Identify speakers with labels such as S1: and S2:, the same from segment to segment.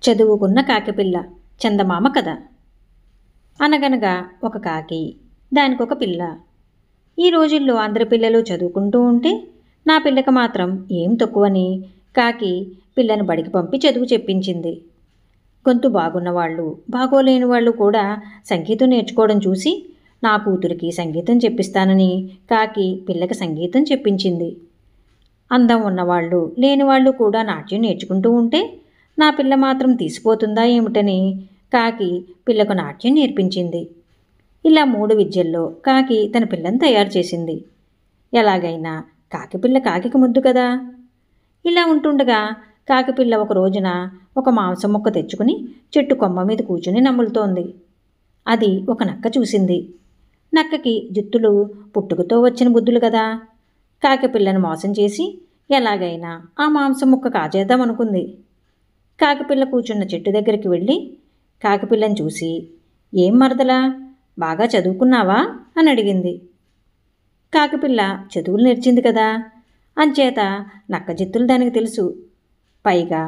S1: చదువుకున్న కాకిపిల్ల చందమామ కథ. అనగనగా ఒక కాకి, దానికొక పిల్ల. ఈ రోజుల్లో అందరి పిల్లలు చదువుకుంటూ ఉంటే నా పిల్లకి మాత్రం ఏం తక్కువని కాకి పిల్లను బడికి పంపి చదువు చెప్పించింది. గొంతు బాగున్నవాళ్ళు, బాగోలేని వాళ్ళు కూడా సంగీతం నేర్చుకోవడం చూసి నా కూతురికి సంగీతం చెప్పిస్తానని కాకి పిల్లకి సంగీతం చెప్పించింది. అందం ఉన్నవాళ్ళు, లేనివాళ్ళు కూడా నాట్యం నేర్చుకుంటూ ఉంటే నా పిల్ల మాత్రం తీసిపోతుందా ఏమిటని కాకి పిల్లకు నాట్యం నేర్పించింది. ఇలా 3 విద్యల్లో కాకి తన పిల్లను తయారు చేసింది. ఎలాగైనా కాకి పిల్ల కాకికి ముద్దు కదా. ఇలా ఉంటుండగా కాకిపిల్ల ఒక రోజున ఒక మాంసం ముక్క తెచ్చుకుని చెట్టు కొమ్మ మీద కూర్చుని నములుతోంది. అది ఒక నక్క చూసింది. నక్కకి జుత్తులు పుట్టుకతో వచ్చిన బుద్ధులు కదా. కాకి పిల్లను మోసం చేసి ఎలాగైనా ఆ మాంసం ముక్క కాజేద్దామనుకుంది. కాకిపిల్ల కూర్చున్న చెట్టు దగ్గరికి వెళ్ళి కాకిపిల్లని చూసి, ఏం మరదలా, బాగా చదువుకున్నావా అని అడిగింది. కాకిపిల్ల చదువులు నేర్చింది కదా, అంచేత నక్క జిత్తులు దానికి తెలుసు. పైగా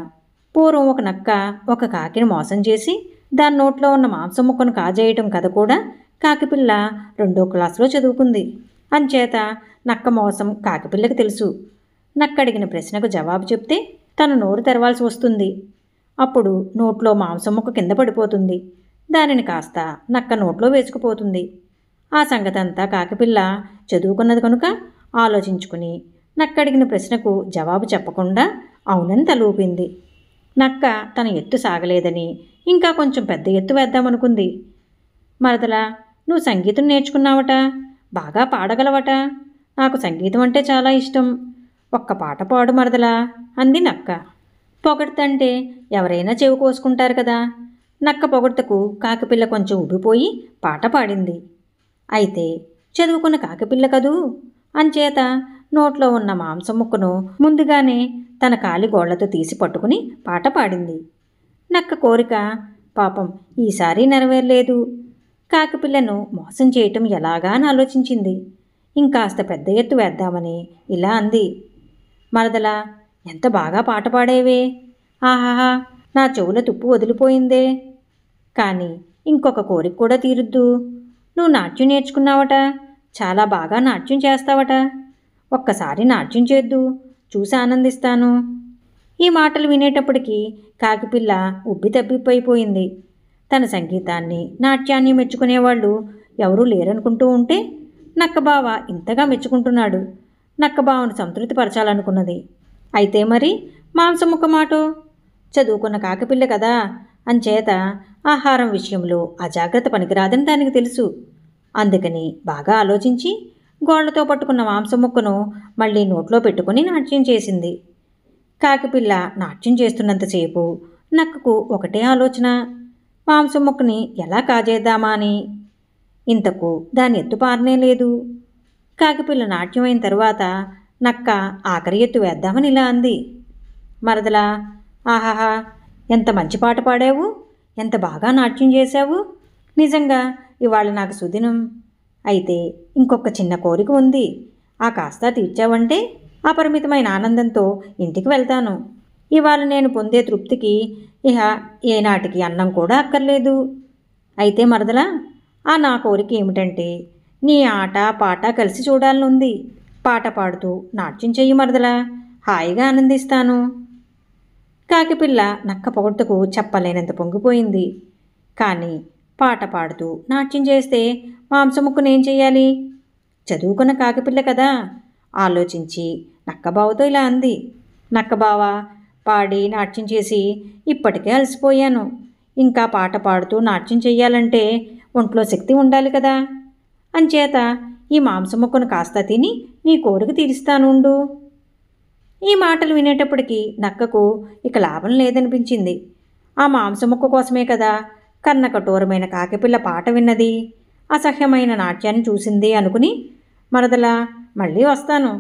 S1: పూర్వం ఒక నక్క ఒక కాకిని మోసం చేసి దాని నోట్లో ఉన్న మాంసం ముక్కను కాజేయటం కథ కూడా కాకిపిల్ల 2వ క్లాసులో చదువుకుంది. అంచేత నక్క మోసం కాకిపిల్లకి తెలుసు. నక్క అడిగిన ప్రశ్నకు జవాబు చెప్తే తను నోరు తెరవాల్సి వస్తుంది. అప్పుడు నోట్లో మాంసం ముక్క కింద పడిపోతుంది. దానిని కాస్త నక్క నోట్లో వేసుకుపోతుంది. ఆ సంగతంతా కాకిపిల్ల చదువుకున్నది కనుక ఆలోచించుకుని నక్క అడిగిన ప్రశ్నకు జవాబు చెప్పకుండా అవునని తలూపింది. నక్క తన ఎత్తు సాగలేదని ఇంకా కొంచెం పెద్ద ఎత్తు వేద్దామనుకుంది. మరదలా, నువ్వు సంగీతం నేర్చుకున్నావట, బాగా పాడగలవట, నాకు సంగీతం అంటే చాలా ఇష్టం, ఒక్క పాట పాడు మరదలా అంది నక్క. పొగడ్తంటే ఎవరైనా చెవి కోసుకుంటారు కదా. నక్క పొగడ్తకు కాకిపిల్ల కొంచెం ఉబ్బిపోయి పాట పాడింది. అయితే చదువుకున్న కాకిపిల్ల కదూ, అంచేత నోట్లో ఉన్న మాంసం ముక్కను ముందుగానే తన కాలి గోళ్లతో తీసి పట్టుకుని పాట పాడింది. నక్క కోరిక పాపం ఈసారి నెరవేరలేదు. కాకిపిల్లను మోసం చేయటం ఎలాగా అని ఆలోచించింది. ఇంకాస్త పెద్ద ఎత్తు వేద్దామని ఇలా అంది, మరదలా, ఎంత బాగా పాట పాడేవే, ఆహాహా, నా చెవుల తుప్పు వదిలిపోయిందే. కానీ ఇంకొక కోరిక కూడా తీరుద్దు. నువ్వు నాట్యం నేర్చుకున్నావట, చాలా బాగా నాట్యం చేస్తావట, ఒక్కసారి నాట్యం చేద్దు, చూసి ఆనందిస్తాను. ఈ మాటలు వినేటప్పటికీ కాకిపిల్ల ఉబ్బి తబ్బిబ్బైపోయింది. తన సంగీతాన్ని, నాట్యాన్ని మెచ్చుకునేవాళ్ళు ఎవరూ లేరనుకుంటూ ఉంటే నక్కబావ ఇంతగా మెచ్చుకుంటున్నాడు. నక్కబావను సంతృప్తిపరచాలనుకున్నది. అయితే మరి మాంసం ముక్క మాటో, చదువుకున్న కాకిపిల్ల కదా, అంచేత ఆహారం విషయంలో అజాగ్రత్త పనికిరాదని దానికి తెలుసు. అందుకని బాగా ఆలోచించి గోళ్లతో పట్టుకున్న మాంసం ముక్కను మళ్ళీ నోట్లో పెట్టుకుని నాట్యం చేసింది. కాకిపిల్ల నాట్యం చేస్తున్నంతసేపు నక్కకు ఒకటే ఆలోచన, మాంసం ముక్కని ఎలా కాజేద్దామా అని. ఇంతకు దాని ఎత్తు పారనే లేదు. కాకిపిల్ల నాట్యం అయిన తరువాత నక్క ఆఖరి ఎత్తు వేద్దామని ఇలా అంది, మరదలా, ఆహాహా, ఎంత మంచి పాట పాడావు, ఎంత బాగా నాట్యం చేశావు, నిజంగా ఇవాళ నాకు సుదినం. అయితే ఇంకొక చిన్న కోరిక ఉంది, ఆ కాస్త తీర్చావంటే అపరిమితమైన ఆనందంతో ఇంటికి వెళ్తాను. ఇవాళ నేను పొందే తృప్తికి ఇహ ఏనాటికి అన్నం కూడా అక్కర్లేదు. అయితే మరదలా, ఆ నా కోరిక ఏమిటంటే నీ ఆట పాట కలిసి చూడాలనుంది. పాట పాడుతూ నాట్యం చెయ్యి మరదలా, హాయిగా ఆనందిస్తాను. కాకిపిల్ల నక్క పొగడ్తకు చెప్పలేనంత పొంగిపోయింది. కానీ పాట పాడుతూ నాట్యం చేస్తే మాంసముక్కునేం చెయ్యాలి? చదువుకున్న కాకిపిల్ల కదా. ఆలోచించి నక్కబావతో ఇలా అంది, నక్కబావ, పాడి నాట్యం చేసి ఇప్పటికే అలసిపోయాను. ఇంకా పాట పాడుతూ నాట్యం చెయ్యాలంటే ఒంట్లో శక్తి ఉండాలి కదా. అంచేత ఈ మాంసం ముక్కను కాస్త తిని నీ కోరిక తీరుస్తానుండు. ఈ మాటలు వినేటప్పటికీ నక్కకు ఇక లాభం లేదనిపించింది. ఆ మాంసం ముక్క కోసమే కదా కన్న కఠోరమైన కాకిపిల్ల పాట విన్నది, అసహ్యమైన నాట్యాన్ని చూసింది అనుకుని, మరదలా, మళ్ళీ వస్తాను,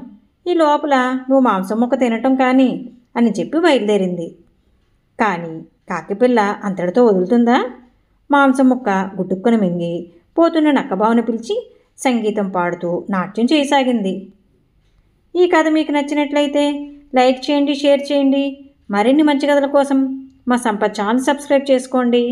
S1: ఈ లోపల నువ్వు మాంసం ముక్క తినటం కానీ అని చెప్పి బయలుదేరింది. కానీ కాకిపిల్ల అంతటితో వదులుతుందా? మాంసం ముక్క గుట్టుక్కుని మింగి పోతున్న నక్కబావను పిలిచి సంగీతం పాడుతూ నాట్యం చేయసాగింది. ఈ కథ మీకు నచ్చినట్లయితే లైక్ చేయండి, షేర్ చేయండి. మరిన్ని మంచి కథల కోసం మా సంపత్ ఛానల్ సబ్స్క్రైబ్ చేసుకోండి.